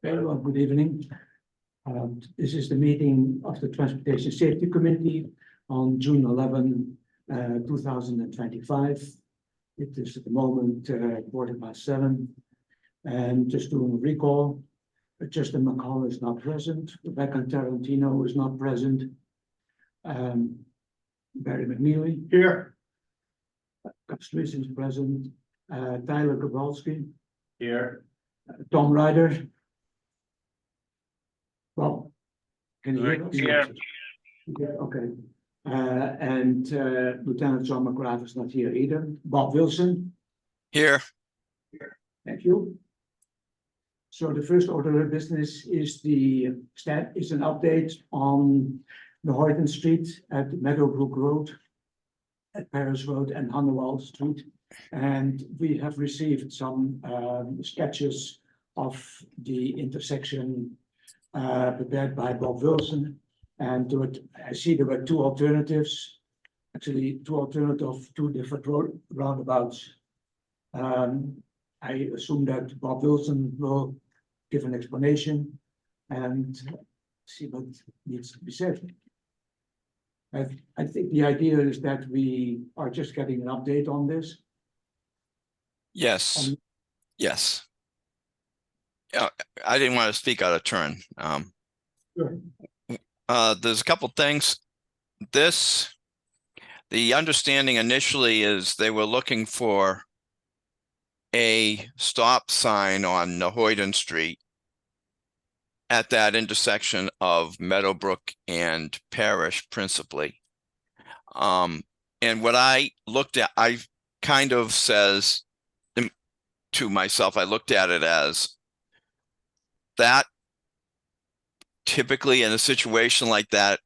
Very well, good evening. This is the meeting of the Transportation Safety Committee on June 11, 2025. It is at the moment 7:15. And just doing a recall, Justin McCall is not present. Rebecca Tarantino is not present. Barry McNeely. Here. Gus Lewis is present. Tyler Kowalski. Here. Tom Ryder. Well, can you hear us? Here. Yeah, okay. And Lieutenant John McGrath is not here either. Bob Wilson. Here. Thank you. So the first order of business is an update on the Hoyden Street at Meadowbrook Road, at Paris Road and Honeywell Street. And we have received some sketches of the intersection prepared by Bob Wilson. And I see there were two alternatives, actually two different roundabouts. I assume that Bob Wilson will give an explanation and see what needs to be said. I think the idea is that we are just getting an update on this. Yes. Yes. I didn't want to speak out of turn. Sure. There's a couple things. The understanding initially is they were looking for a stop sign on Hoyden Street at that intersection of Meadowbrook and Parish principally. And what I looked at, I kind of says to myself, I looked at it as that typically in a situation like that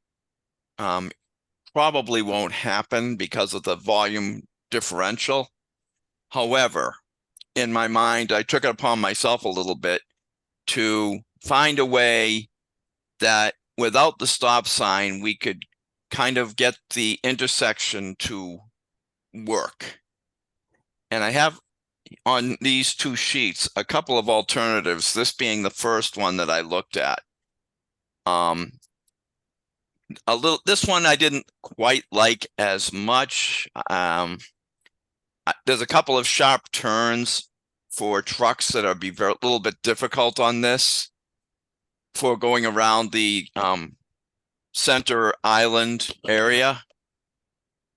probably won't happen because of the volume differential. However, in my mind, I took it upon myself a little bit to find a way that without the stop sign, we could kind of get the intersection to work. And I have on these two sheets a couple of alternatives, this being the first one that I looked at. This one I didn't quite like as much. There's a couple of sharp turns for trucks that are a little bit difficult on this for going around the center island area.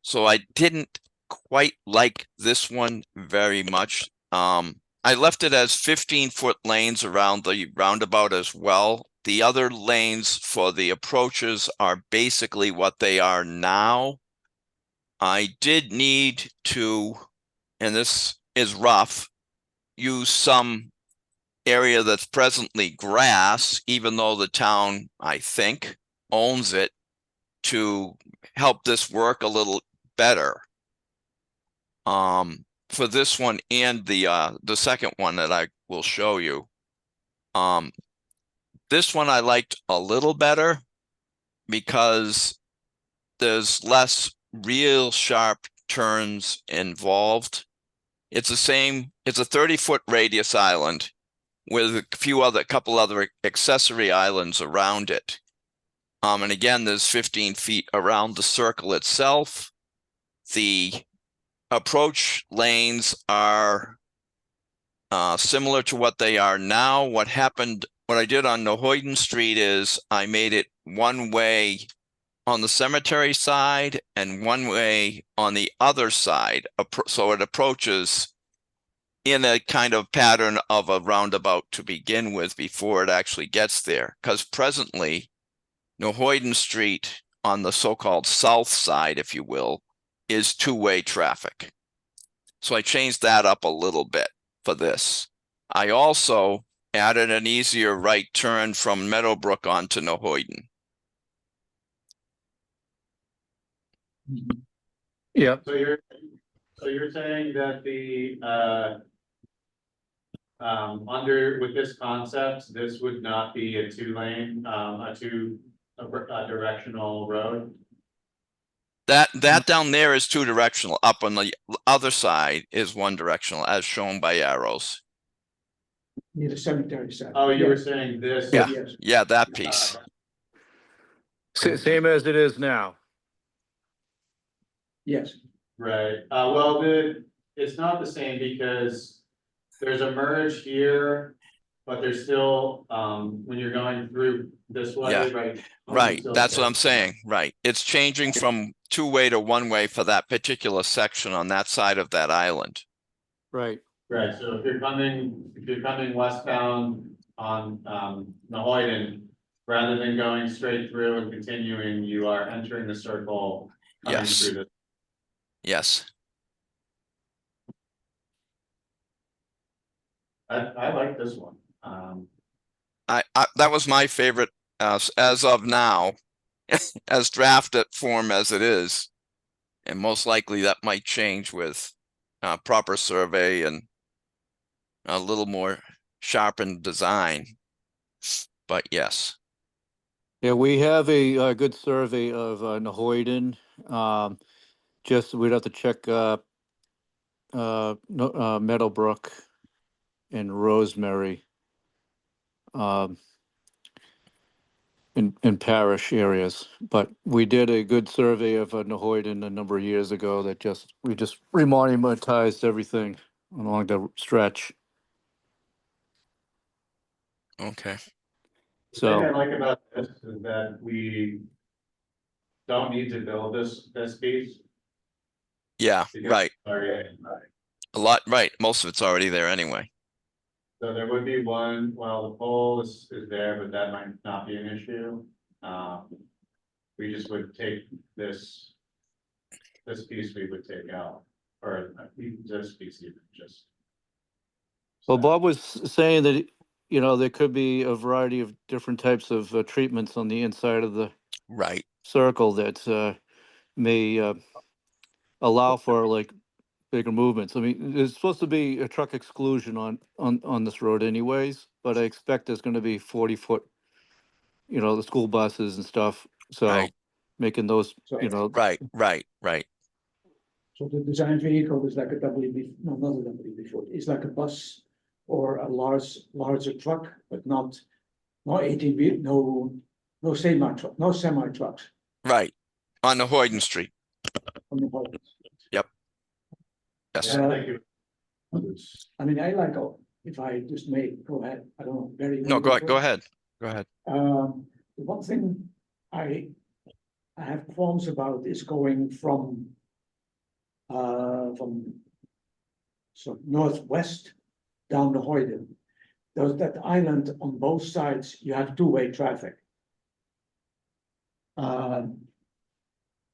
So I didn't quite like this one very much. I left it as 15-foot lanes around the roundabout as well. The other lanes for the approaches are basically what they are now. I did need to, and this is rough, use some area that's presently grass, even though the town, I think, owns it, to help this work a little better. For this one and the second one that I will show you. This one I liked a little better because there's less real sharp turns involved. It's a 30-foot radius island with a couple other accessory islands around it. And again, there's 15 feet around the circle itself. The approach lanes are similar to what they are now. What I did on Hoyden Street is I made it one way on the cemetery side and one way on the other side. So it approaches in a kind of pattern of a roundabout to begin with before it actually gets there. Because presently, Hoyden Street on the so-called south side, if you will, is two-way traffic. So I changed that up a little bit for this. I also added an easier right turn from Meadowbrook onto Hoyden. Yeah. So you're saying that the with this concept, this would not be a two-lane, a directional road? That down there is two directional. Up on the other side is one directional, as shown by arrows. near the cemetery side. Oh, you were saying this? Yeah. Yes, Yeah, that piece. Same as it is now. yes, Right, well, it's not the same because there's a merge here. But there's still, when you're going through this way, Yeah. right? Right, still that's what I'm says- saying, right. It's changing from two-way to one-way for that particular section on that side of that island. Right. Right, so if you're coming westbound on, Nahoyden, rather than going straight through and continuing, you are entering the circle. Coming Yes. through the Yes, I like this one, that was my favorite as of now, as drafted form as it is. And most likely that might change with proper survey and a little more sharpened design. But yes, Yeah, we have a good survey of Nahoyden. Just we'd have to check Meadowbrook and Rosemary. In parish areas, but we did a good survey of Nahoyden a number of years ago that we just remonumentized everything along the stretch. okay, the thing I So, like about this is that we. Don't need to build this piece. yeah, because right, it's already- a lot, right, most of it's already there anyway. So there would be one, well, the pole is there, but that might not be an issue. We just would take this. This piece we would take out, or this piece even just. well, Bob was saying that, there could be a variety of different types of treatments on the inside of the Right, circle that may allow for like bigger movements. I mean, there's supposed to be a truck exclusion on this road anyways, but I expect there's gonna be 40-foot, the school buses and stuff, so Right. making those, So- right, right. so the design vehicle is like a WB, no, not a WB-40, it's like a bus or a larger truck, but not 18 wheel, no semi-truck, no semi-trucks Right, on the Hoyden Street, on the road. yes, Yeah, thank you. I mean, I like, if I just may, go ahead, I don't know, very. no, go ahead, go ahead. The one thing I have qualms about is going from so northwest down the Hoyden. That island on both sides, you have two-way traffic.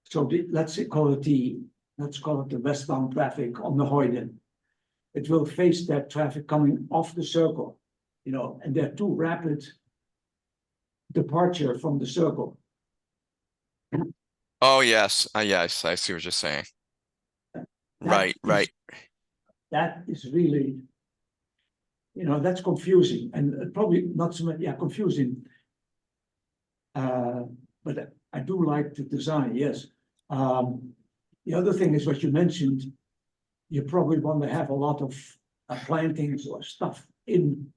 So let's call it the westbound traffic on the Hoyden. It will face that traffic coming off the circle, and there are two rapid departure from the circle. Oh, yes, yes, I see what you're saying. Right, That is- right, That is really, that's confusing and probably not so much, confusing. But I do like the design, yes. The other thing is what you mentioned, you probably want to have a lot of plantings or stuff in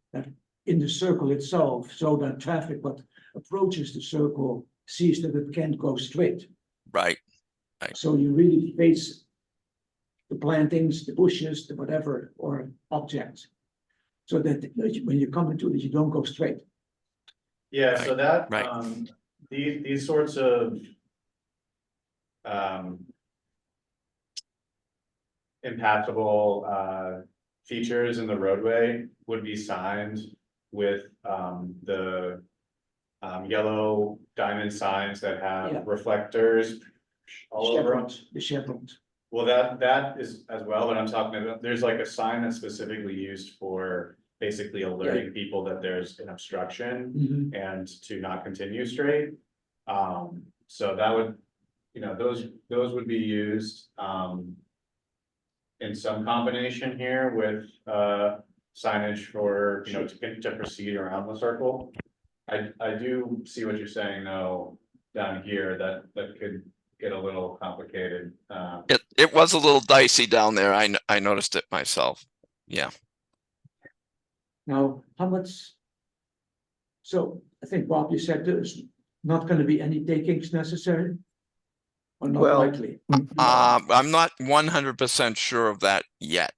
the circle itself, so that traffic what approaches the circle sees that it can't go straight. right, So you really face the plantings, the bushes, the whatever, or objects. So that when you come into it, you don't go straight. Yeah, so that, right. these sorts of. Impactable, features in the roadway would be signed with, the. Yellow diamond signs that Yeah. have reflectors all over them. The chevrons. Well, that is as well, but I'm talking about, there's like a sign that's specifically used for basically alerting people that there's an obstruction Mhm. and to not continue straight. So that would, those would be used, in some combination here with, signage for, to proceed around the circle. I do see what you're saying though, down here, that could get a little complicated, It was a little dicey down there, I noticed it myself, yeah. Now, how much? So I think Bob, you said there's not gonna be any takings necessary? Or not Well, likely? I'm not 100% sure of that yet.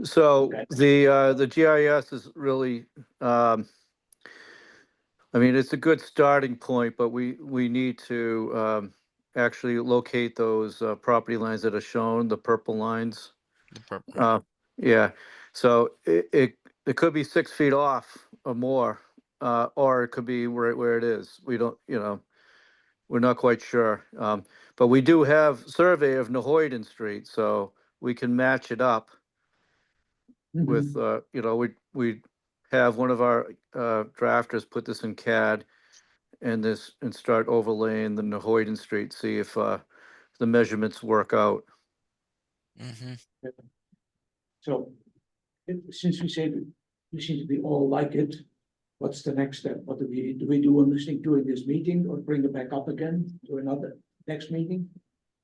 So Okay. the GIS is really, I mean, it's a good starting point, but we need to actually locate those property lines that are shown, the purple lines. The purple- Yeah, so it could be 6 feet off or more, or it could be right where it is. We don't, we're not quite sure. But we do have survey of Nahoyden Street, so we can match it up with, we have one of our drafters put this in CAD and start overlaying the Nahoyden Street, see if the measurements work out. Mhm. So, since we say we seem to be all like it, what's the next step? What do we do on this thing during this meeting or bring it back up again to another next meeting?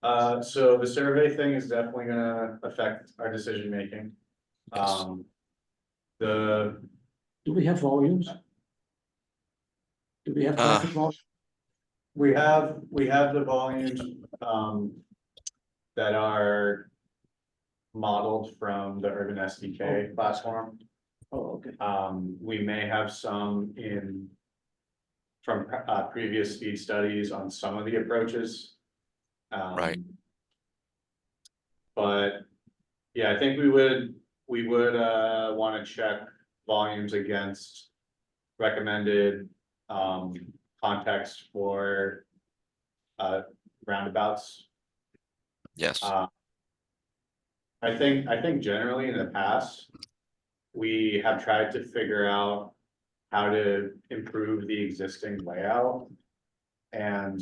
So the survey thing is definitely gonna affect our decision making. Yes. The, Do we have volumes? Do we have traffic volume? we have the volumes, that are modeled from the Urban SDK platform. Oh, okay. We may have some from previous speed studies on some of the approaches. Right. But yeah, I think we would want to check volumes against recommended context for roundabouts. Yes. I think generally in the past, we have tried to figure out how to improve the existing layout. And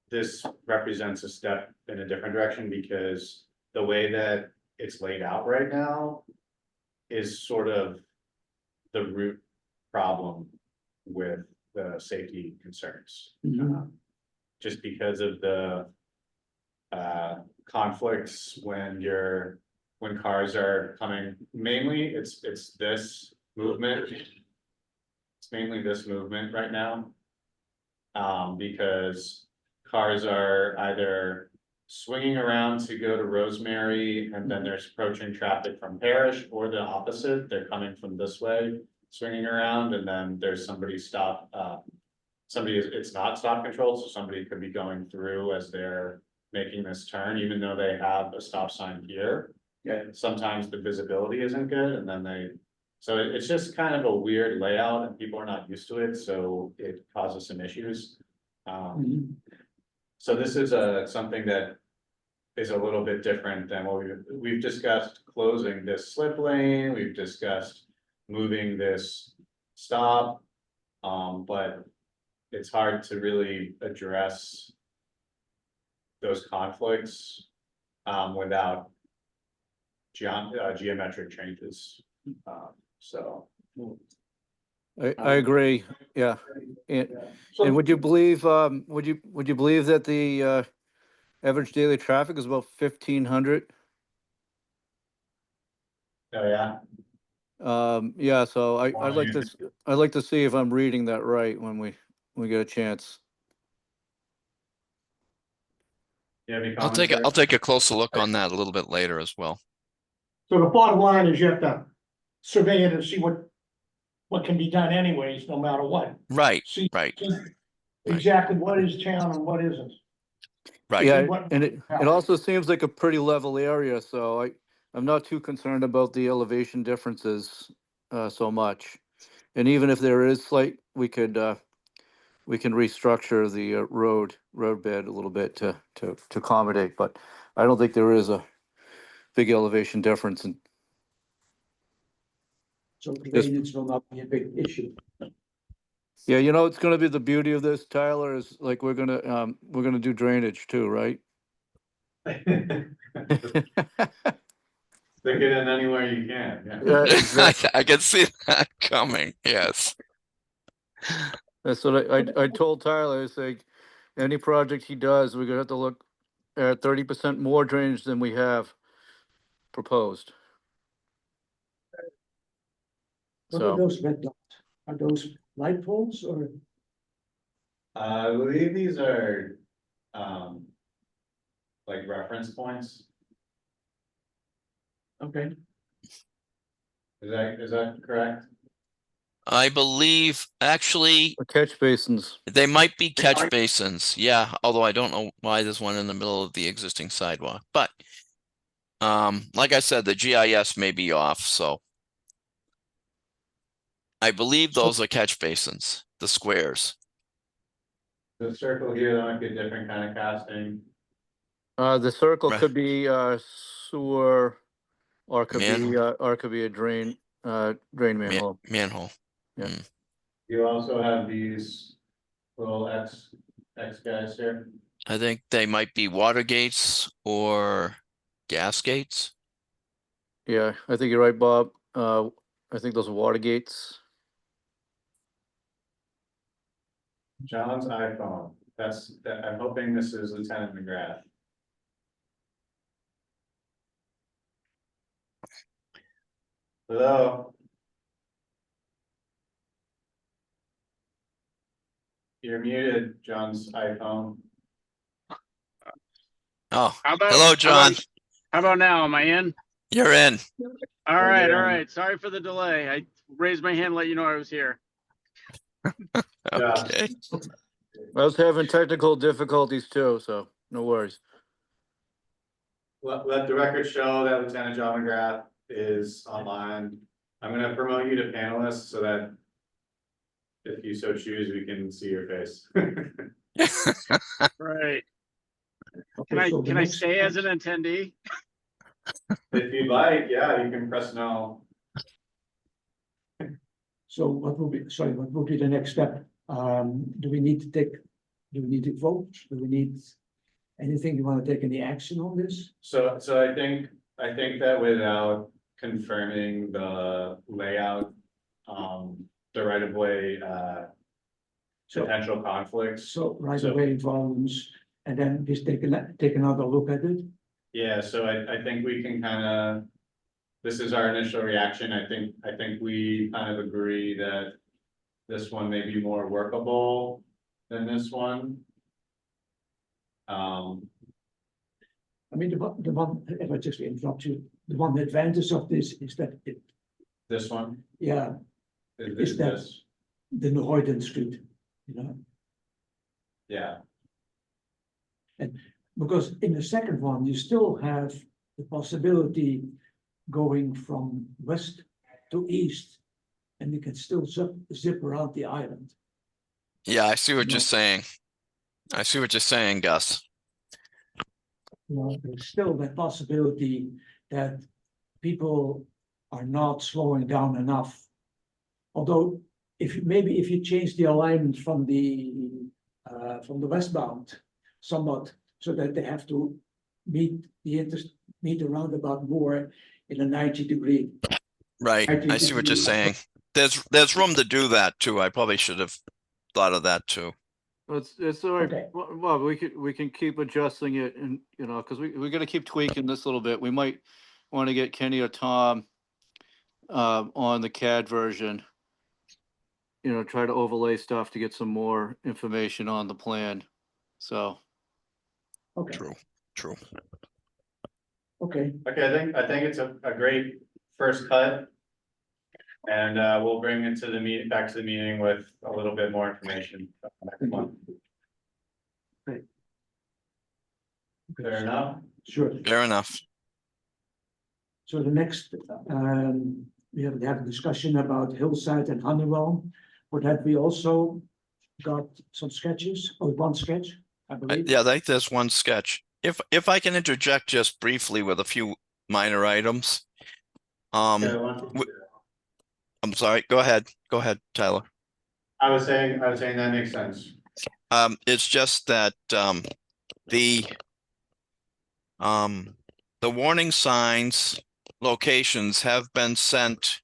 this represents a step in a different direction because the way that it's laid out right now is sort of the root problem with the safety concerns. Mhm. Just because of the conflicts when cars are coming, mainly it's this movement. It's mainly this movement right now. Because cars are either swinging around to go to Rosemary and then there's approaching traffic from Parish, or the opposite, they're coming from this way, swinging around, and then there's somebody it's not stop controlled, so somebody could be going through as they're making this turn, even though they have a stop sign here. Yeah. Sometimes the visibility isn't good, and then so it's just kind of a weird layout and people are not used to it, so it causes some issues. Mhm. So this is something that is a little bit different than what we've discussed, closing this slip lane, we've discussed moving this stop. But it's hard to really address those conflicts without geometric changes. So. I agree, yeah. And, and would you believe, would you believe that the average daily traffic is about 1,500? Oh, yeah. Yeah, so I'd Wow. like to see if I'm reading that right when we get a chance. You have any I'll comments? I'll take a closer look on that a little bit later as well. So the bottom line is you have to survey it and see what can be done anyways, no matter what. Right, See right, exactly what is town and what isn't. right. Yeah, what- and it also seems like a pretty level area, so I'm not too concerned about the elevation differences so much. And even if there is slight, we can restructure the road bed a little bit to accommodate, but I don't think there is a big elevation difference. And So drainage will not be a big issue. yeah, it's gonna be the beauty of this, Tyler, is like we're gonna do drainage too, right? Stick it in anywhere you can, yeah. Yeah, exactly. I can see that coming, yes. That's what I told Tyler, it's like, any project he does, we're gonna have to look at 30% more drainage than we have proposed. What are So, those red dots? Are those light poles or? I believe these are, like reference points. Okay, Is that correct? I believe, actually, catch basins, they might be catch basins, yeah, although I don't know why there's one in the middle of the existing sidewalk, but like I said, the GIS may be off, so I believe those are catch basins, the squares. The circle here, that might be a different kind of casting. the circle Right. could be, sewer, or Manhole. could be a drain manhole. Manhole. You also have these little X guys here. I think they might be water gates or gas gates. Yeah, I think you're right, Bob. I think those are water gates. John's iPhone, I'm hoping this is Lieutenant McGrath. Hello? You're muted, John's iPhone. Oh, How about, hello, John. how about now? Am I in? You're in. All right, you're all in. right. Sorry for the delay. I raised my hand, let you know I was here. Yeah. Okay. I was having technical difficulties too, so no worries. Let the record show that Lieutenant John McGrath is online. I'm gonna promote you to panelist so that if you so choose, we can see your face. Right. okay, so the Can I next stay as an steps- attendee? If you'd like, yeah, you can press no. So what will be the next step? Do we need to vote? Do we need anything? You want to take any action on this? So I think that without confirming the layout, the right of way, So, potential conflicts. so right So- away volumes, and then just take another look at it. Yeah, so I think we can kind of, this is our initial reaction. I think we kind of agree that this one may be more workable than this one. I mean, the one, if I just interrupt you, the one advantage of this is that it, This one yeah, is Is that- this, the Noorden Street, you know, yeah, because in the second one, you still have the possibility going from west to east, and you can still zip around the island. Yeah, I see what No. you're saying. I see what you're saying, Gus. You know, there's still that possibility that people are not slowing down enough. Although, if you change the alignment from the westbound somewhat, so that they have to meet the roundabout more in a 90-degree. Right, I think I see what you're it's- saying. There's room to do that too. I probably should have thought of that too. It's all right, Okay. Bob, we can keep adjusting it and, you know, cause we're gonna keep tweaking this a little bit. We might wanna get Kenny or Tom on the CAD version. You know, try to overlay stuff to get some more information on the plan, so. Okay, True. okay, okay, I think it's a great first cut. And we'll bring it to the back to the meeting with a little bit more information. Next month. Fair enough. sure. Fair enough. So the next, we have a discussion about Hillside and Honeywell. For that, we also got some sketches, or one sketch, I believe. Yeah, I think there's one sketch. If I can interject just briefly with a few minor items. Okay, I'm sorry, go ahead, Tyler. I was saying that makes sense. It's just that, the warning signs locations have been sent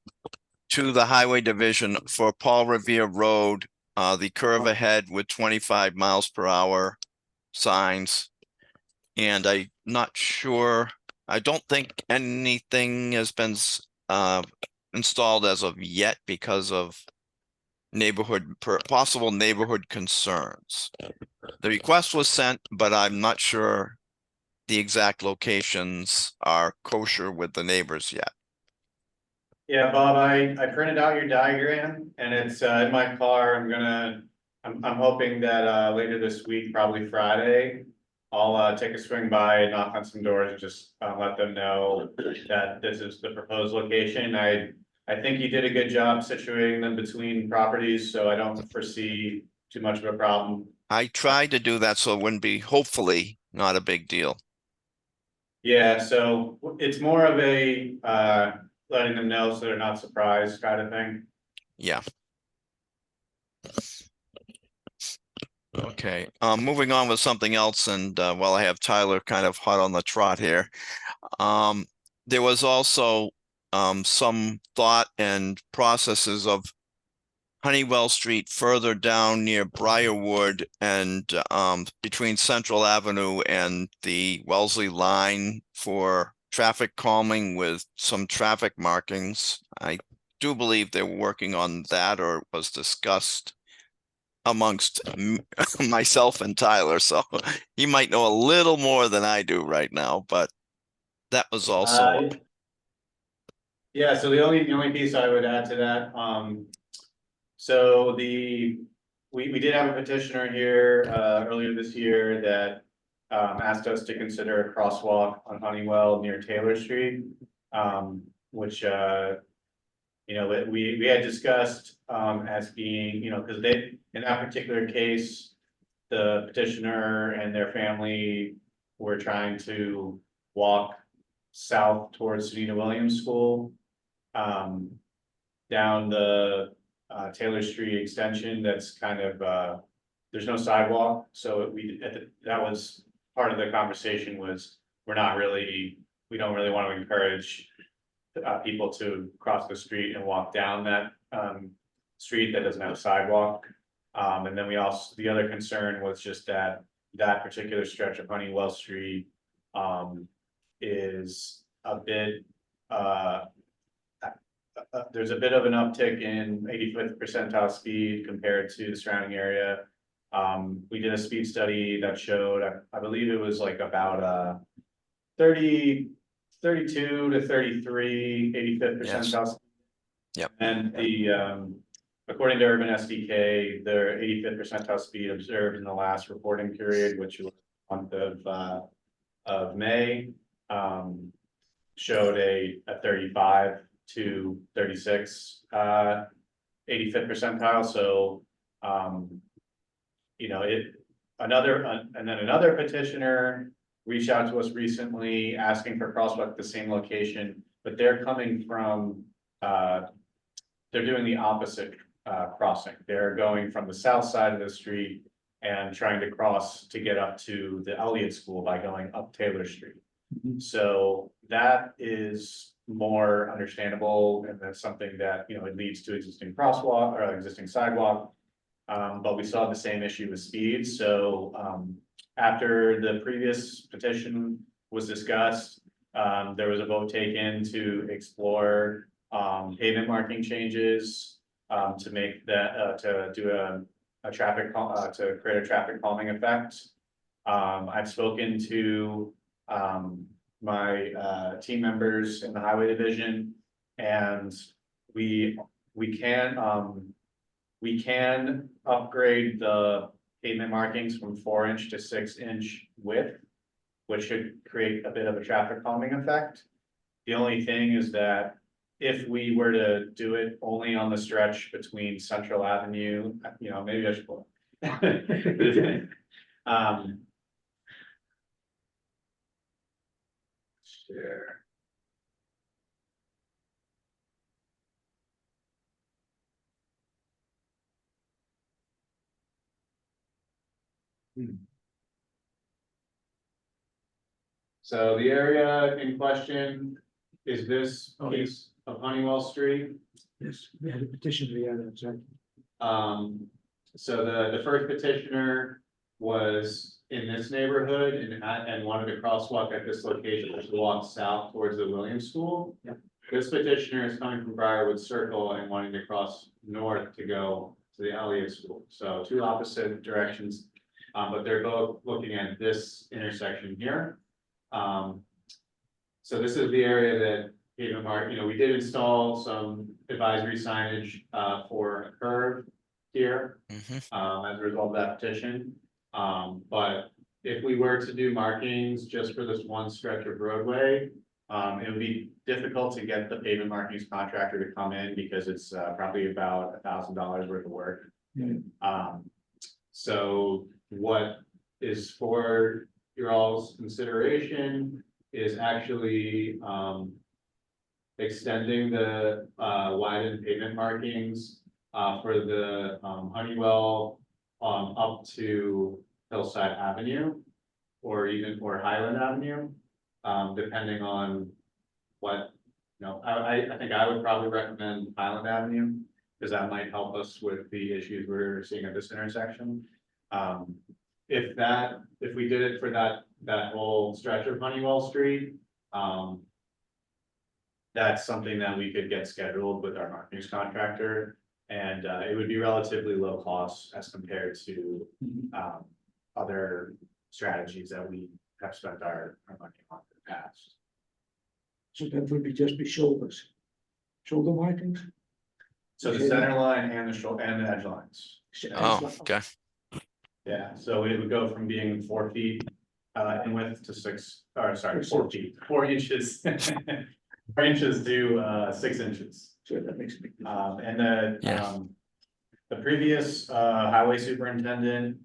to the highway division for Paul Revere Road, the curve ahead with 25 miles per hour signs. And I'm not sure, I don't think anything has been installed as of yet because of possible neighborhood concerns. The request was sent, but I'm not sure the exact locations are kosher with the neighbors yet. Yeah, Bob, I printed out your diagram and it's in my car. I'm hoping that later this week, probably Friday. I'll take a swing by, knock on some doors and just let them know that this is the proposed location. I think you did a good job situating them between properties, so I don't foresee too much of a problem. I tried to do that so it wouldn't be, hopefully, not a big deal. Yeah, so it's more of a letting them know so they're not surprised kind of thing. Yeah. Okay, moving on with something else, and while I have Tyler kind of hot on the trot here, there was also some thought and processes of Honeywell Street further down near Briarwood and between Central Avenue and the Wellesley line for traffic calming with some traffic markings. I do believe they were working on that, or it was discussed amongst myself and Tyler, so he might know a little more than I do right now, but that was also Yeah, so the only piece I would add to that, so we did have a petitioner here earlier this year that asked us to consider a crosswalk on Honeywell near Taylor Street, which you know, we had discussed as being, you know, because they, in that particular case, the petitioner and their family were trying to walk south towards Sunita Williams School, down the Taylor Street extension. That's kind of there's no sidewalk, so that was part of the conversation. Was we don't really want to encourage people to cross the street and walk down that street that doesn't have a sidewalk. And then the other concern was just that particular stretch of Honeywell Street is a bit there's a bit of an uptick in 85th percentile speed compared to the surrounding area. We did a speed study that showed, I believe it was like about 32 to 33, 85th percentile. Yes. Yep. And according to Urban SDK, their 85th percentile speed observed in the last reporting period, which was the month of May, showed a 35 to 36 85th percentile. So you know, and then another petitioner reached out to us recently asking for crosswalk at the same location, but they're coming from they're doing the opposite crossing. They're going from the south side of the street and trying to cross to get up to the Elliott School by going up Taylor Street. So that is more understandable, and that's something that, you know, it leads to existing crosswalk or existing sidewalk. But we saw the same issue with speed. So after the previous petition was discussed, there was a vote taken to explore pavement marking changes to make that to do a traffic to create a traffic calming effect. I've spoken to my team members in the highway division, and we can upgrade the pavement markings from 4-inch to 6-inch width, which should create a bit of a traffic calming effect. The only thing is that if we were to do it only on the stretch between Central Avenue, you know, maybe I should pull it. Share. So the area in question is this piece of Honeywell Street. Yes, we had a petition to the other, exactly. So the first petitioner was in this neighborhood and wanted to crosswalk at this location to walk south towards the Williams School. Yep. this petitioner is coming from Briarwood Circle and wanting to cross north to go to the Elliott School. So two opposite directions, but they're both looking at this intersection here. So this is the area that, we did install some advisory signage, for a curve here, Mhm. as a result of that petition. But if we were to do markings just for this one stretch of roadway, it would be difficult to get the pavement markings contractor to come in because it's, probably about $1,000 worth of work. So what is for your all's consideration is actually, extending the, widened pavement markings, for the, Honeywell, up to Hillside Avenue, or Highland Avenue, depending on what, I think I would probably recommend Highland Avenue, because that might help us with the issues we're seeing at this intersection. If we did it for that whole stretch of Honeywell Street, that's something that we could get scheduled with our markings contractor, and it would be relatively low cost as compared to other strategies that we have spent our money on in the past. So that would be just be shoulders. Shoulder markings? So the center line and the edge lines. Oh, okay. Yeah, so it would go from being 4 feet in width to 4 feet, 4 inches. 4 inches to 6 inches. So that makes a big difference. And then, Yeah. the previous highway superintendent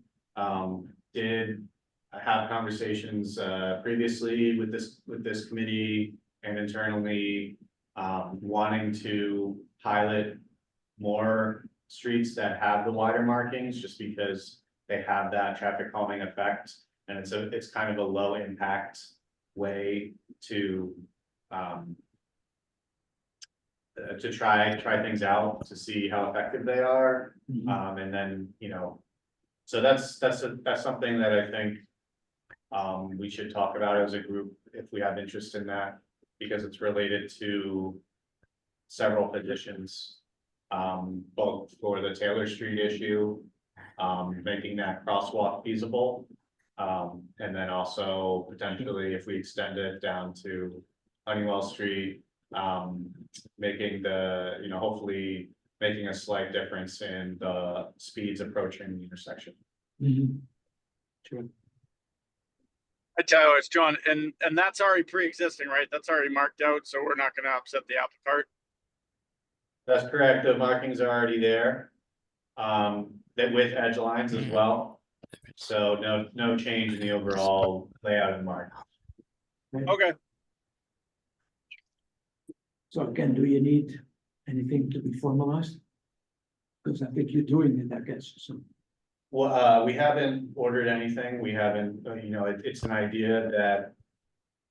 did have conversations previously with this committee and internally, wanting to pilot more streets that have the wider markings, just because they have that traffic calming effect, and it's kind of a low impact way to try things out to see how effective they are. And then, so that's something that I think we should talk about as a group if we have interest in that, because it's related to several petitions, both for the Taylor Street issue, making that crosswalk feasible. And then also potentially if we extend it down to Honeywell Street, making hopefully making a slight difference in the speeds approaching the intersection. Sure. Hi Tyler, it's John, and that's already pre-existing, right? That's already marked out, so we're not gonna upset the apple cart. That's correct, the markings are already there. That with edge lines as well. So no change in the overall layout of the mark. Okay, So again, do you need anything to be formalized? Because I think you're doing it, I guess, so. Well, we haven't ordered anything, we haven't, it's an idea that.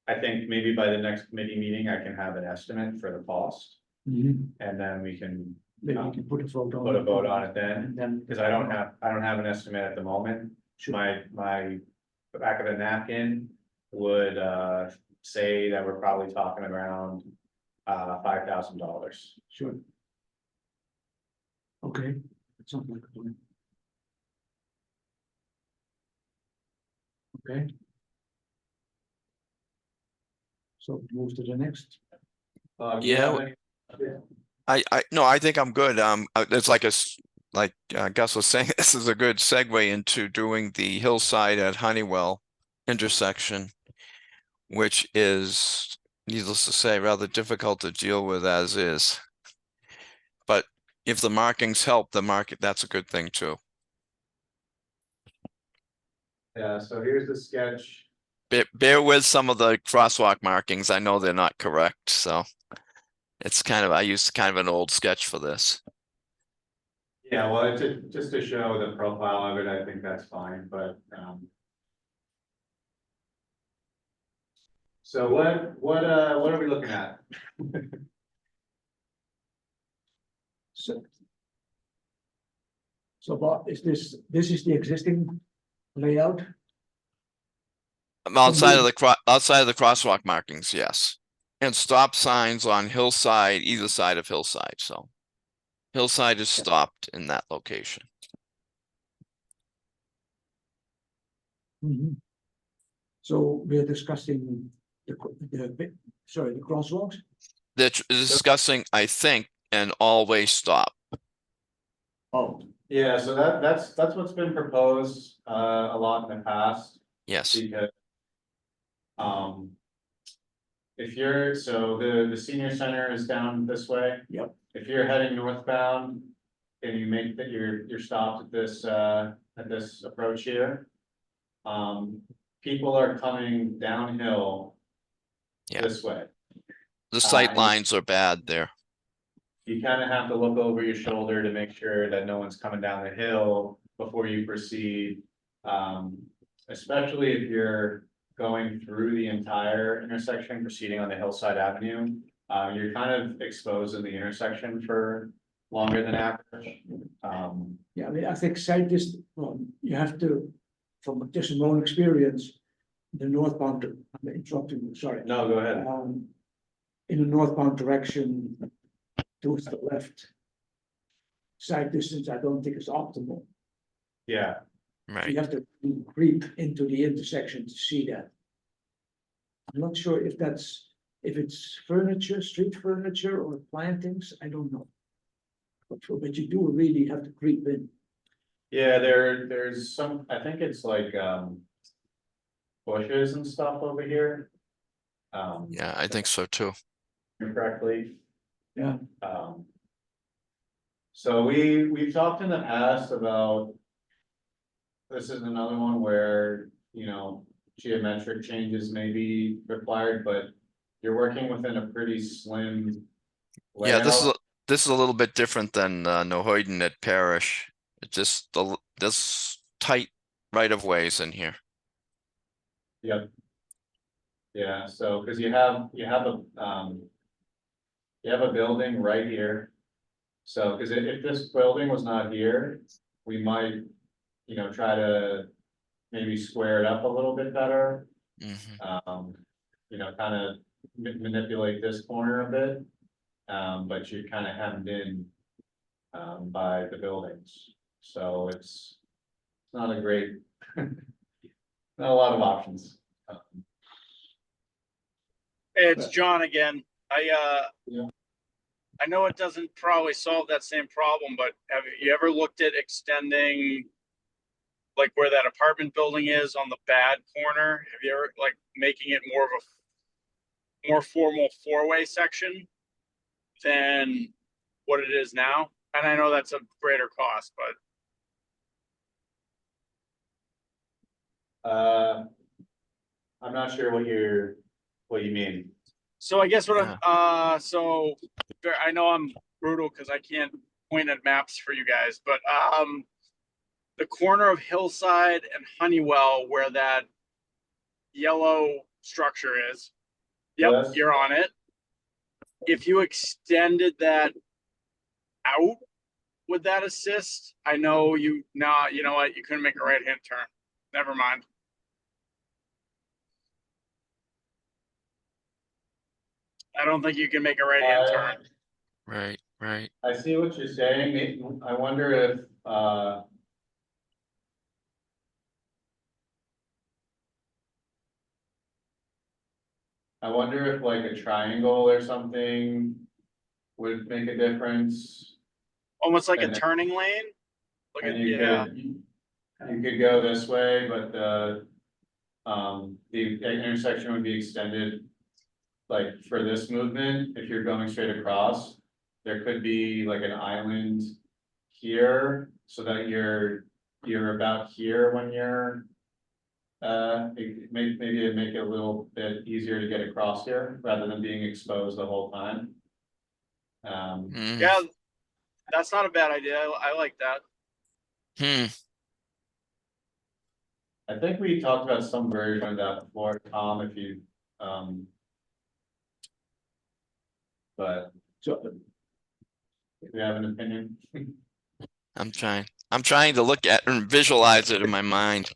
I think maybe by the next committee meeting, I can have an estimate for the cost, and then we can Maybe you can put a vote on. put a vote on it then. And then. Because I don't have an estimate at the moment. My the back of the napkin would say that we're probably talking around $5,000. Sure. Okay, that sounds like a plan. Okay. So move to the next. Do you have any- No, I think I'm good. It's like Gus was saying, this is a good segue into doing the Hillside at Honeywell intersection, which is, needless to say, rather difficult to deal with as is. But if the markings help the market, that's a good thing too. Yeah, so here's the sketch. Bear with some of the crosswalk markings. I know they're not correct, so it's I used kind of an old sketch for this. Yeah, well, just to show the profile of it, I think that's fine, but so what are we looking at? So Bob, is this is the existing layout? Outside of the crosswalk markings, yes. And stop signs on Hillside, either side of Hillside, so. Hillside is stopped in that location. Mhm. So we're discussing the crosswalks. They're discussing, I think, an all-way stop. Oh, Yeah, so that's what's been proposed, a lot in the past, Yes, because. Um. If you're, so the senior center is down this way. Yep. If you're heading northbound and you make that you're stopped at this approach here. People are coming downhill. Yeah. This way. the sight and lines are bad there. You kind of have to look over your shoulder to make sure that no one's coming down the hill before you proceed. Especially if you're going through the entire intersection, proceeding on the Hillside Avenue. You're kind of exposed in the intersection for longer than average. yeah, I mean, I think sight is, well, you have to, from just my own experience, the northbound, I'm interrupting you, sorry. No, go ahead. In the northbound direction towards the left. Sight distance, I don't think is optimal. Yeah, So Right. you have to creep into the intersection to see that. I'm not sure if it's furniture, street furniture or plantings, I don't know. But you do really have to creep in. yeah, there's some, I think it's like, bushes and stuff over here. Yeah, I think so too. Correctly. Yeah. So we've talked in the past about. This is another one where, geometric changes may be required, but you're working within a pretty slim. Yeah, layout. this is a little bit different than Nohoyden at Parish. It's just this tight right of ways in here. Yep. Yeah, so, cause you have a, you have a building right here. So, cause if this building was not here, we might, try to maybe square it up a little bit better. Mhm. Kind of manipulate this corner a bit. But you're kind of hemmed in, by the buildings, so it's not a great, not a lot of options. Hey, it's John again. Yeah. I know it doesn't probably solve that same problem, but have you ever looked at extending like where that apartment building is on the bad corner? Have you ever like making it more of a more formal four-way section than what it is now? And I know that's a greater cost, but I'm not sure what you mean. so I guess what Yeah. I know I'm brutal because I can't point at maps for you guys, but the corner of Hillside and Honeywell where that yellow structure is. Yep, Yes. you're on it. If you extended that out, would that assist? I know you know what, you couldn't make a right hand turn. Never mind. I don't think you can make a right hand turn. Right, right. I see what you're saying. I wonder if, I wonder if like a triangle or something would make a difference. Almost like a And- turning lane. Look at, And you yeah, could, you could go this way, but the intersection would be extended. Like for this movement, if you're going straight across, there could be like an island here, so that you're about here when you're. Maybe it'd make it a little bit easier to get across here, rather than being exposed the whole time. Mm. yeah, that's not a bad idea. I like that. I think we talked about some version of that before, Tom, if you, but So, if you have an opinion. I'm trying to look at and visualize it in my mind.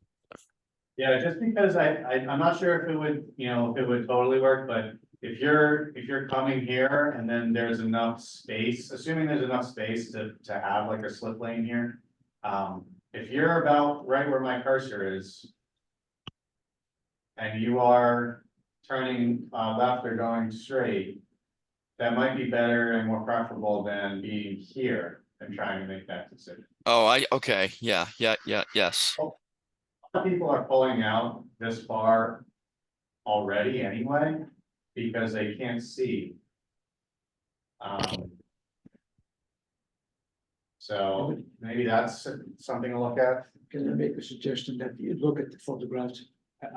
Yeah, just because I'm not sure if it would, if it would totally work, but if you're coming here and then there's enough space, assuming there's enough space to have like a slip lane here. If you're about right where my cursor is. And you are turning left or going straight. That might be better and more preferable than being here and trying to make that decision. Oh, okay, yeah, yes. A lot of people are pulling out this far already anyway, because they can't see. So maybe that's something to look at. Can I make a suggestion that you look at the photographs?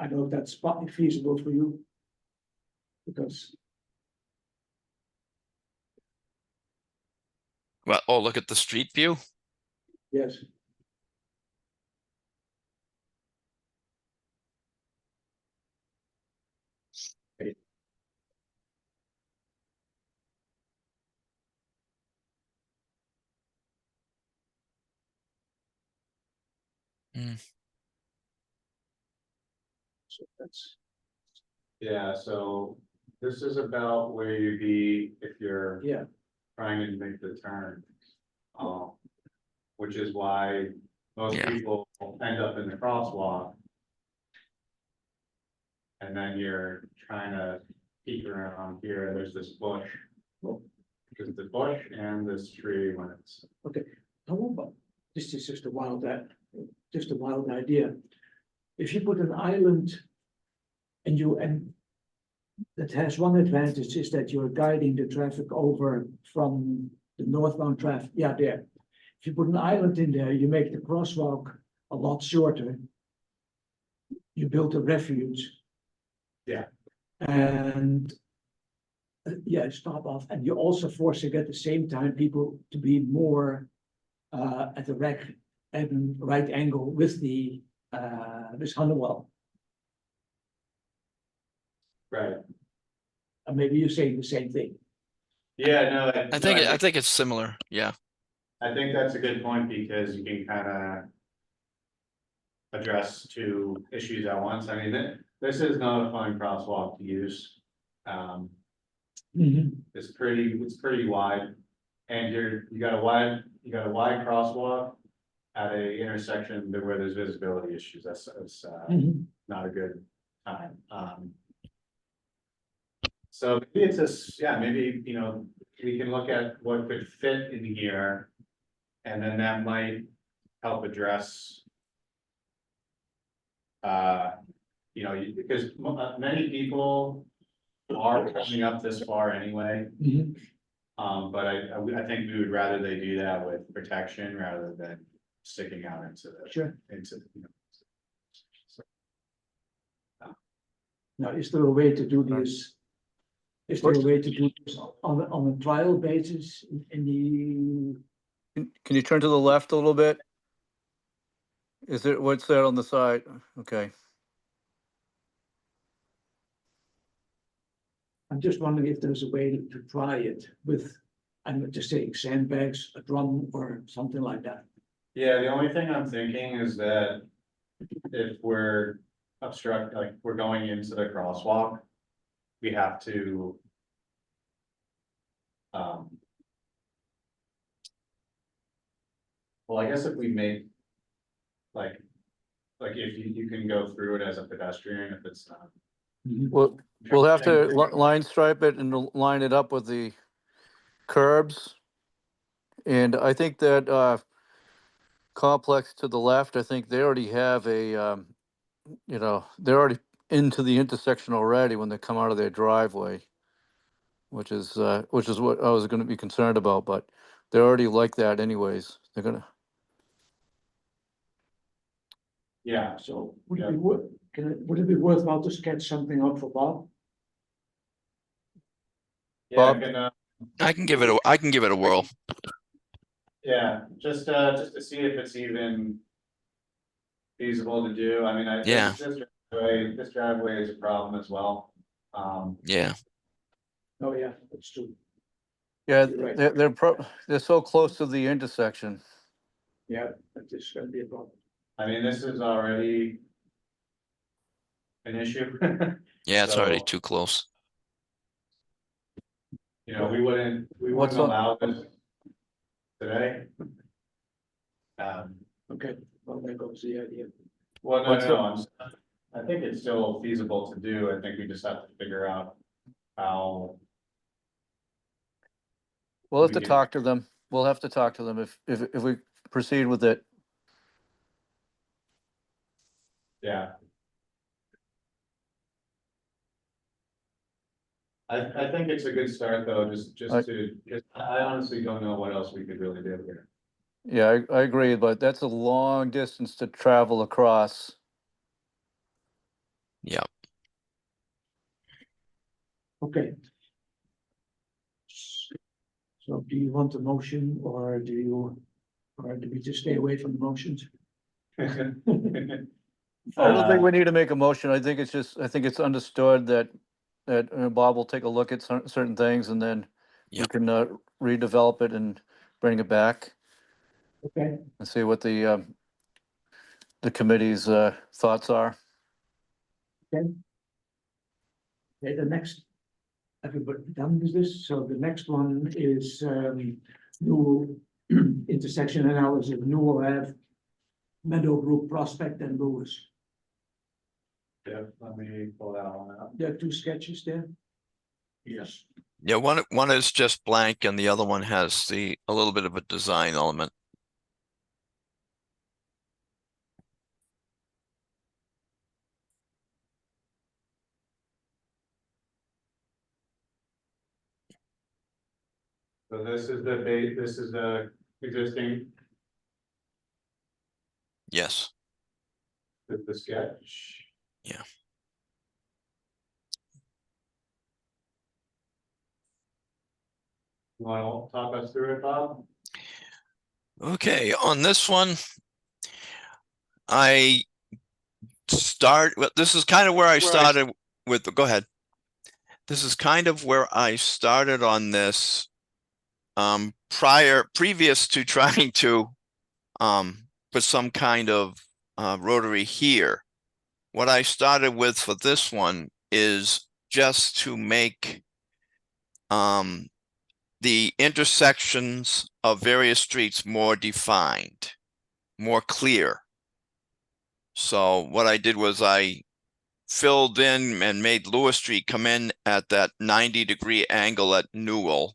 I know that's partly feasible for you. Because, Well, oh, look at the street view. yes, so that's, Yeah, so this is about where you'd be if you're yeah, trying to make the turn. Which is why most Yeah. people end up in the crosswalk. And then you're trying to peek around here, and there's this bush. Because the bush and this tree when it's, how about, this is just a wild idea. If you put an island and that has one advantage is that you're guiding the traffic over from the northbound traffic, yeah, there. If you put an island in there, you make the crosswalk a lot shorter. You build a refuge. Yeah. And yeah, stop off, and you're also forcing at the same time people to be more at the right angle with the this Honeywell. right, And maybe you're saying the same thing. yeah, no. I think it's similar, yeah. I think that's a good point because you can kind of. Address two issues at once. I mean, this is not a fun crosswalk to use. It's pretty wide. And you got a wide crosswalk at a intersection where there's visibility issues. That's not a good time. So maybe it's maybe, we can look at what could fit in here. And then that might help address. Because many people are coming up this far anyway. But I think we would rather they do that with protection rather than sticking out into the. Sure. Into, Now, is there a way to do this? Is there a way to do this on a trial basis in the? Can you turn to the left a little bit? Is there, what's that on the side? Okay. I'm just wondering if there's a way to try it with, I'm just saying sandbags, a drum or something like that. Yeah, the only thing I'm thinking is that if we're like we're going into the crosswalk, we have to. Well, I guess if we make. Like if you can go through it as a pedestrian, if it's not. Well, we'll have to line stripe it and line it up with the curbs. And I think that complex to the left, I think they already have a, they're already into the intersection already when they come out of their driveway. Which is what I was gonna be concerned about, but they're already like that anyways. They're gonna, Yeah, So would it be worthwhile to sketch something out for Bob? yeah, Bob? I can give it a whirl. Yeah, just to see if it's even. Feasible to do, I mean, Yeah. This driveway is a problem as well, Yeah, Oh, yeah, that's true. yeah, Right. they're so close to the intersection. Yeah, that is gonna be a problem. I mean, this is already. An issue. yeah, it's already So- too close. You know, we wouldn't What's on- allow this today. Okay, well, there goes the idea. Well, no, What's no, I think it's still feasible to do. I think we just have to figure out how. We'll have we to can- talk to them. We'll have to talk to them if we proceed with it. Yeah. I think it's a good start though, just I honestly don't know what else we could really do here. Yeah, I agree, but that's a long distance to travel across. Yeah. Okay. So do you want a motion or do we just stay away from the motions? I don't think we need to make a motion. I think it's understood that Bob will take a look at certain things and then we Yep. can redevelop it and bring it back Okay, and see what the committee's thoughts are. okay, the next, everybody done with this? So the next one is new intersection analysis of Newell Ave, Meadowbrook, Prospect and Lewis. Yeah, let me pull that one out. There are two sketches there. Yes. Yeah, one is just blank and the other one has a little bit of a design element. So this is this is the existing, Yes. the sketch. Yeah. You want to talk us through it, Bob? Okay, on this one, this is kind of where I started with, go ahead. This is kind of where I started on this previous to trying to put some kind of rotary here. What I started with for this one is just to make the intersections of various streets more defined, more clear. So what I did was I filled in and made Lewis Street come in at that 90-degree angle at Newell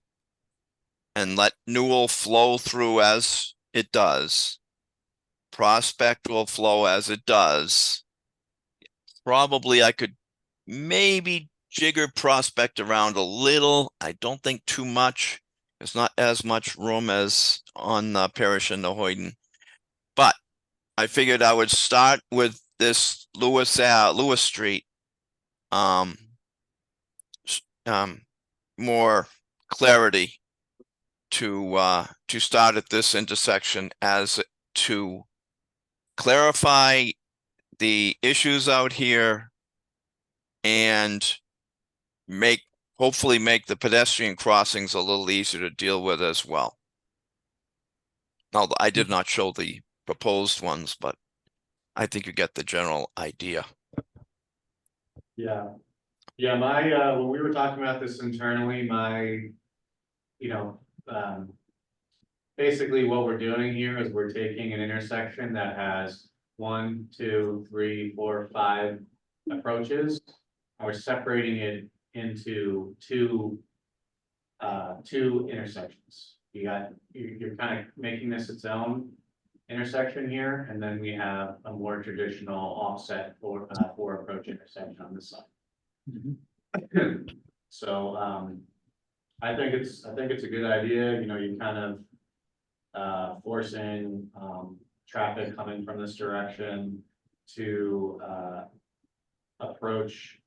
and let Newell flow through as it does. Prospect will flow as it does. Probably I could maybe jigger Prospect around a little. I don't think too much. There's not as much room as on Parrish and Nahoyden. But I figured I would start with this Lewis Street. More clarity to start at this intersection as to clarify the issues out here and hopefully make the pedestrian crossings a little easier to deal with as well. Now, I did not show the proposed ones, but I think you get the general idea. Yeah. Yeah, when we were talking about this internally, basically what we're doing here is we're taking an intersection that has 1, 2, 3, 4, 5 approaches. And we're separating it into two intersections. You're kind of making this its own intersection here, and then we have a more traditional offset for approach intersection on this side. So I think it's a good idea. You know, you kind of forcing traffic coming from this direction to approach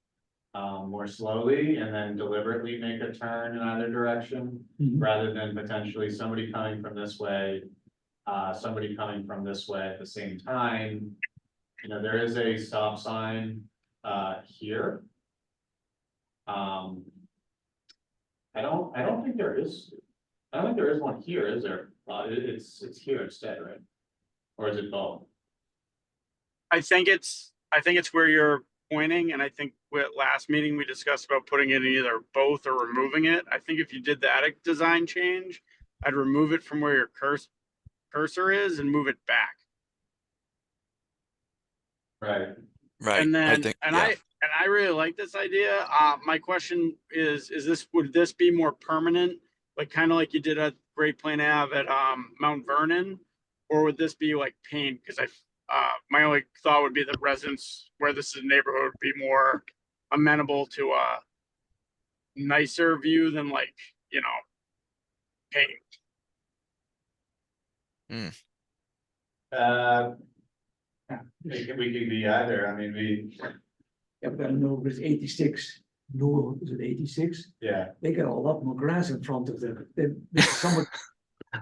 more slowly and then deliberately make a turn in either direction, rather than potentially somebody coming from this way, somebody coming from this way at the same time. You know, there is a stop sign here. I don't think there is. I don't think there is one here, is there? It's here instead, right? Or is it both? I think it's where you're pointing, and I think with last meeting, we discussed about putting it in either both or removing it. I think if you did the attic design change, I'd remove it from where your cursor is and move it back. Right, Right, And I then, think, and yeah. I really like this idea. My question is this, would this be more permanent? Like kind of like you did at Great Plain Ave at Mount Vernon? Or would this be like paint? Because my only thought would be that residents where this is a neighborhood would be more amenable to a nicer view than like, you know, paint. we could be either, I mean, Yeah, but I know with 86, no, is it 86? yeah, They got a lot more grass in front of them. Someone,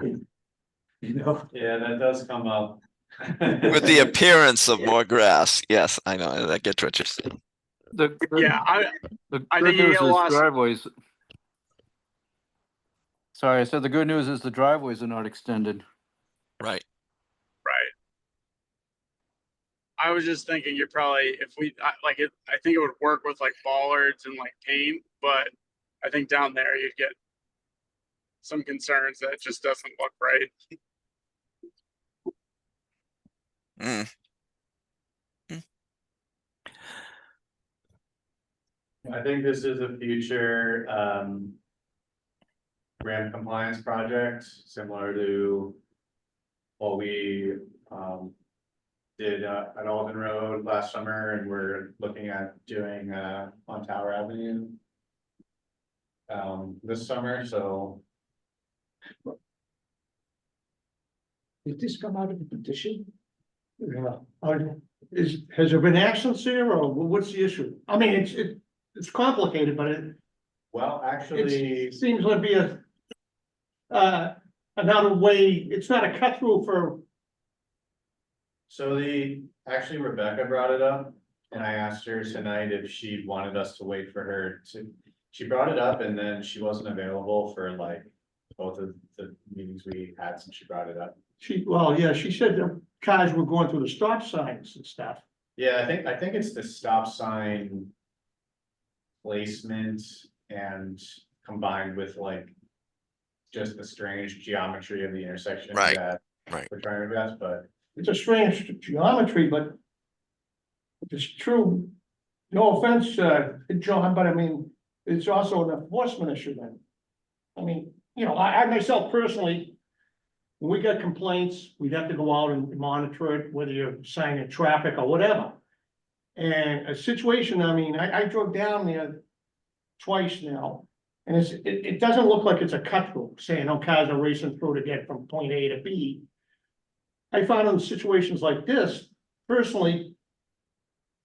you know, yeah, that does come up. With the appearance of more grass, yes, I know, I get what you're saying. Yeah, The I good think you news get is lost. driveways. Sorry, I said the good news is the driveways are not extended. Right, Right. I was just thinking you're probably, if we, like it, I think it would work with like bollards and like paint, but I think down there you'd get some concerns that it just doesn't look right. mm, I think this is a future, ramp compliance project, similar to what we, did, at Alden Road last summer, and we're looking at doing, on Tower Avenue. This summer, so, did this come out of the petition? Yeah. Has there been actions here, or what's the issue? I mean, it's complicated, but well, actually, it seems to be another way, it's not a cut through for, so actually Rebecca brought it up, and I asked her tonight if she wanted us to wait for her to. She brought it up and then she wasn't available for like both of the meetings we had since she brought it up. she said the cars were going through the stop signs and stuff. Yeah, I think it's the stop sign placement and combined with like just the strange geometry of the intersection Right, that right. we're trying to address, but It's a strange geometry, but it's true. No offense, John, but I mean, it's also an enforcement issue then. I mean, you know, I myself personally, when we got complaints, we'd have to go out and monitor it, whether you're signing traffic or whatever. And a situation, I mean, I drove down there twice now, and it doesn't look like it's a cut through, saying, oh, cars are racing through to get from point A to B. I found in situations like this, personally,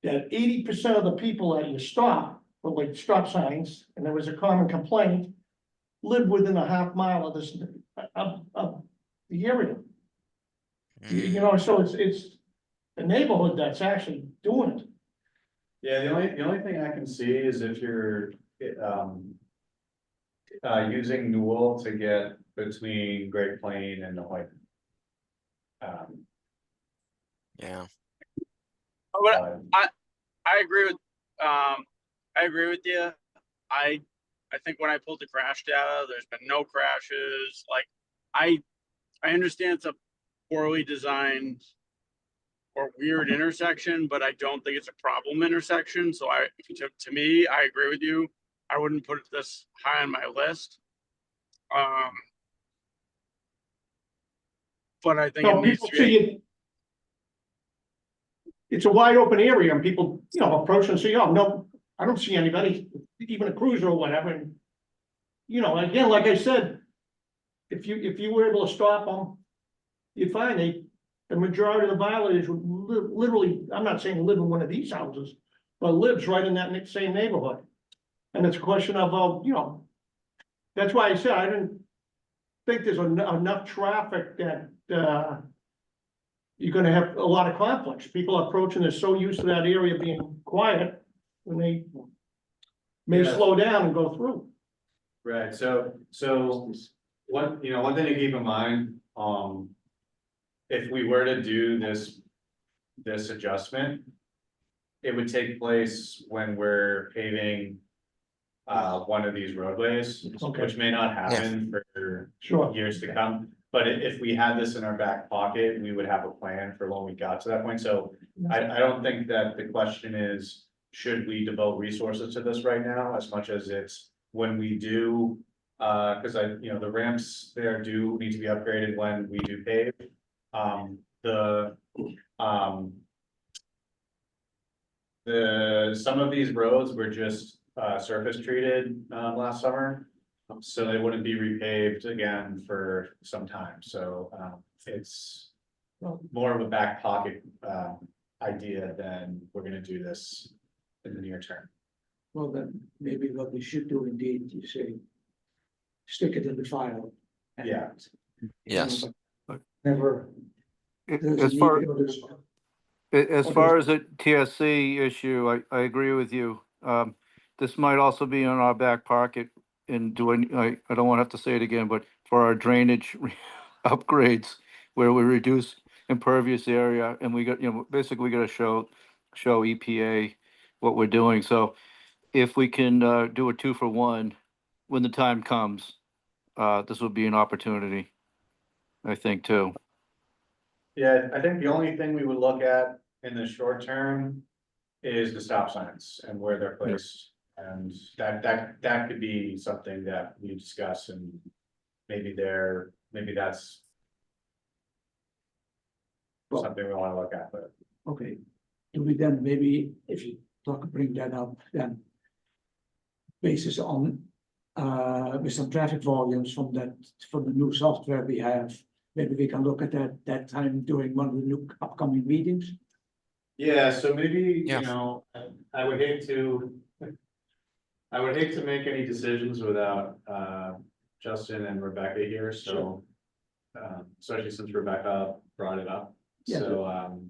that 80% of the people that you stop, for like stop signs, and there was a common complaint, live within a half mile of this, of the area. You know, so it's the neighborhood that's actually doing it. yeah, the only thing I can see is if you're using Newell to get between Great Plain and the White. Yeah, But I agree with, you. I think when I pulled the crash data, there's been no crashes. Like, I understand it's a poorly designed or weird intersection, but I don't think it's a problem intersection. So to me, I agree with you. I wouldn't put this high on my list. But I think No, it needs people to see be. it. It's a wide open area and people, you know, approach and say, oh, no, I don't see anybody, even a cruiser or whatever. And, you know, again, like I said, if you were able to stop them, you'd find the majority of the violators would literally, I'm not saying live in one of these houses, but lives right in that same neighborhood. And it's a question of, you know, that's why I said I didn't think there's enough traffic that, you're gonna have a lot of conflicts. People approaching, they're so used to that area being quiet, when they may Yeah. slow down and go through. Right, so one thing to keep in mind, if we were to do this adjustment. it would take place when we're paving. One of these roadways, Okay. which may not happen for Sure. years to come. But if we had this in our back pocket, we would have a plan for when we got to that point, so I don't think that the question is. Should we devote resources to this right now, as much as it's when we do, cause the ramps there do need to be upgraded when we do pave. Some of these roads were just surface treated last summer. So they wouldn't be repaved again for some time, so it's more of a back pocket idea than we're gonna do this in the near term. Well, then maybe what we should do indeed, you say, stick it in the file. and, Yeah. Yes. Never. there's a As need far, for this. as far as the TSC issue, I agree with you. This might also be in our back pocket and doing, I don't want to have to say it again, but for our drainage upgrades where we reduce impervious area and we got, basically we got to show EPA what we're doing. So if we can do a 2-for-1 when the time comes, this would be an opportunity, I think, too. Yeah, I think the only thing we would look at in the short term is the stop signs and where they're placed. And that could be something that we discuss, and maybe that's Well- something we wanna look at, but. Okay, do we then maybe, if you bring that up, then basis on, with some traffic volumes from the new software we have, maybe we can look at that time during one of the new upcoming meetings? Yeah, so maybe, Yeah. I would hate to. I would hate to make any decisions without Justin and Rebecca here, so. Especially since Rebecca brought it up, Yeah. so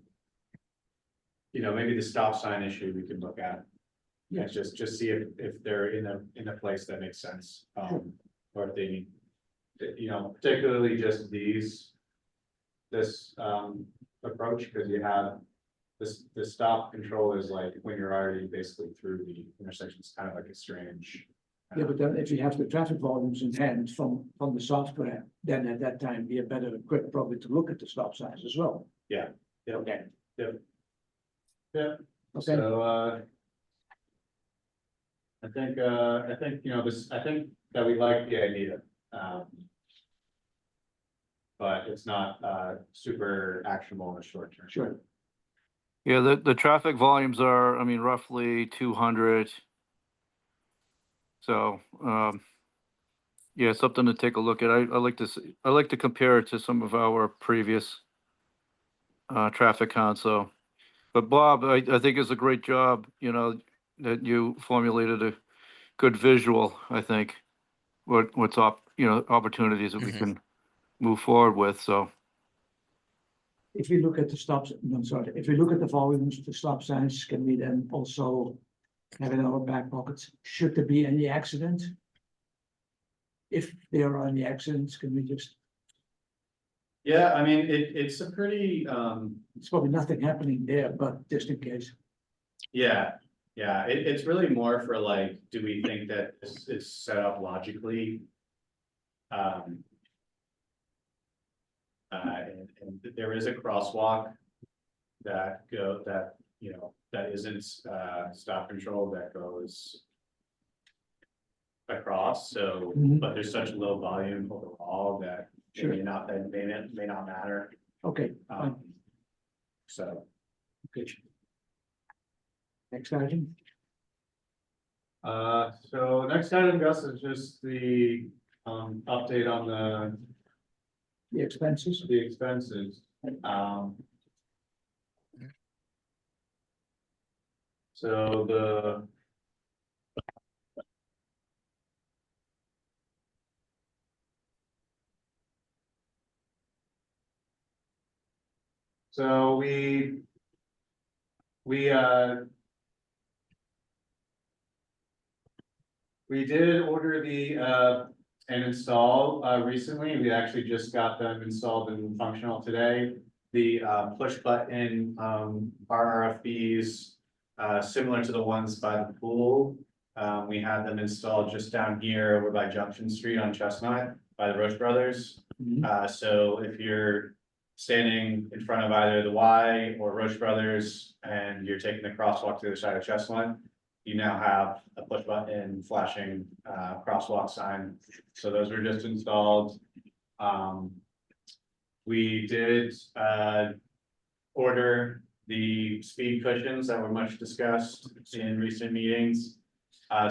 maybe the stop sign issue we could look at. Yeah, Yes. just see if they're in a place that makes sense, or if they need. Particularly just this approach, because you have. The stop control is like when you're already basically through the intersection, it's kind of like a strange. Yeah, but then if you have the traffic volumes in hand from the software, then at that time, we are better equipped probably to look at the stop signs as well. Yeah. Okay. Yeah, Okay, so I think I think that we like the idea. But it's not super actionable in the short term. sure. Yeah, the traffic volumes are, I mean, roughly 200. So, yeah, something to take a look at. I like to I like to compare it to some of our previous traffic counts. So, but Bob, I think it's a great job, that you formulated a good visual, I think, what's opportunities that we Mhm. can move forward with. So, If we look at the stops, no, sorry, if we look at the volumes, the stop signs, can we then also have in our back pockets, should there be any accident? If there are any accidents, can we just, Yeah, I mean, it's a pretty, it's probably nothing happening there, but just in case. yeah, it's really more for like, do we think that this is set up logically? And there is a crosswalk that isn't stop control that goes across, so, Mhm. but there's such low volume overall that Sure. may not matter. Okay, fine. So, Okay. Next item, so next item, Gus, is just the update on the expenses. the expenses. So we did order and install recently. We actually just got them installed and functional today. The push button RFBs similar to the ones by the pool. We had them installed just down here over by Junction Street on Chestnut by the Roche Brothers. So if you're standing in front of either the Y or Roche Brothers and you're taking the crosswalk to the other side of Chestnut, you now have a push button flashing crosswalk sign. So those were just installed. We did order the speed cushions that were much discussed in recent meetings.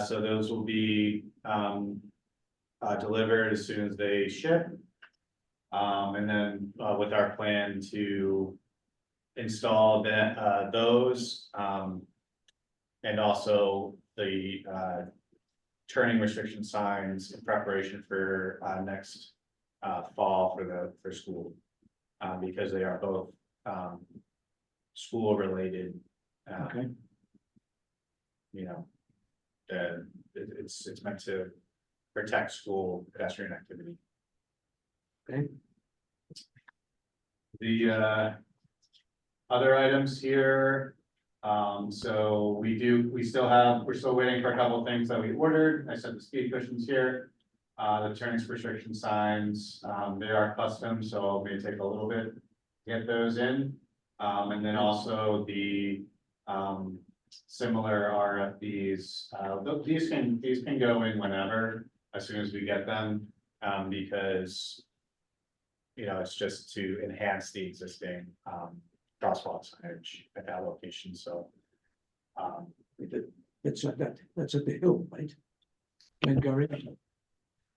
So those will be delivered as soon as they ship. And then with our plan to install those and also the turning restriction signs in preparation for next fall for school. Because they are both school related. Okay. You know, it's meant to protect school pedestrian activity. Okay. The other items here, so we're still waiting for a couple of things that we ordered. I said the speed cushions here. The turning restriction signs, they are custom, so it may take a little bit to get those in. And then also the similar RFPs, these can go in whenever, as soon as we get them, because you know, it's just to enhance the existing crosswalk signage at that location, so. That's at the hill, right? Glengarry.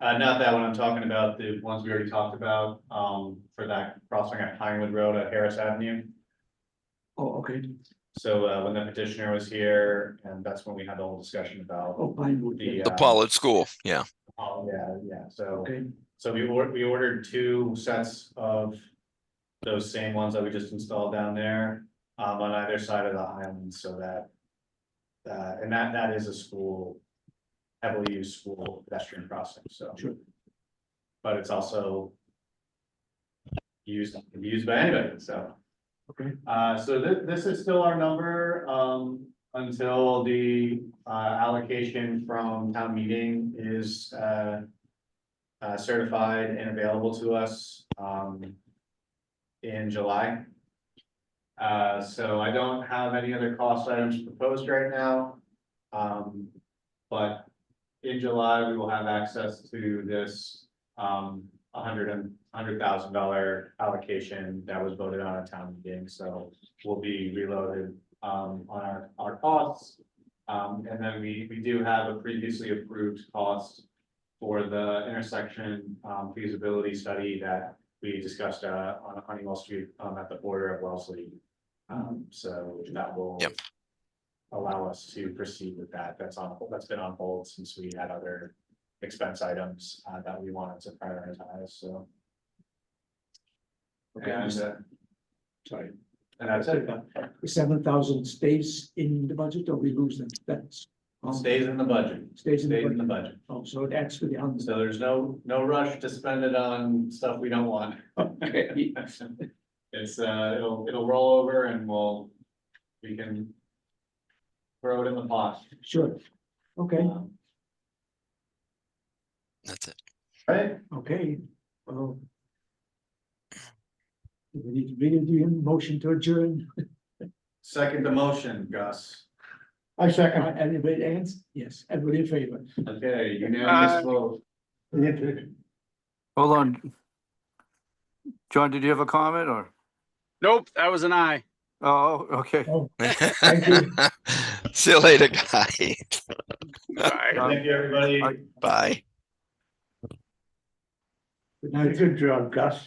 Not that one, I'm talking about the ones we already talked about, for that crossing at Pinewood Road at Harris Avenue. Oh, okay. So, when the petitioner was here, and that's when we had the whole discussion about Oh, Pinewood. the. The Pollard School, yeah. Oh, yeah, so, Okay, so we ordered 2 sets of those same ones that we just installed down there, on either side of the island, so that. And that is a school, heavily used school pedestrian crossing, so. sure. But it's also used by anybody, so. Okay. So this is still our number, until the, allocation from town meeting is, certified and available to us, in July. So I don't have any other cost items proposed right now. But in July, we will have access to this, $100,000 allocation that was voted on at town meeting, so we'll be reloaded on our costs. And then we do have a previously approved cost for the intersection feasibility study that we discussed on Honeywell Street at the border of Wellesley. So that will Yep. allow us to proceed with that. That's been on hold since we had other expense items that we wanted to prioritize, so. Okay. And, Sorry. and that's it. The 7,000 stays in the budget or we lose them? That's. Stays in the budget, Stays in stays in the the budget. budget. Oh, so it adds to the under. So there's no rush to spend it on stuff we don't want. Okay. It's it'll roll over and we can throw it in the pot. Sure. Okay, That's it. Right? okay. Well. Do we need to really do a motion to adjourn? Second the motion, Gus. I second. Anybody else? Yes, everybody in favor? Okay, unanimous vote. Hold on. John, did you have a comment or? Nope, that was an aye. Oh, okay. Thank you. See you later, guys. Bye. Thank you, everybody. I- Bye. Good night. Good job, Gus.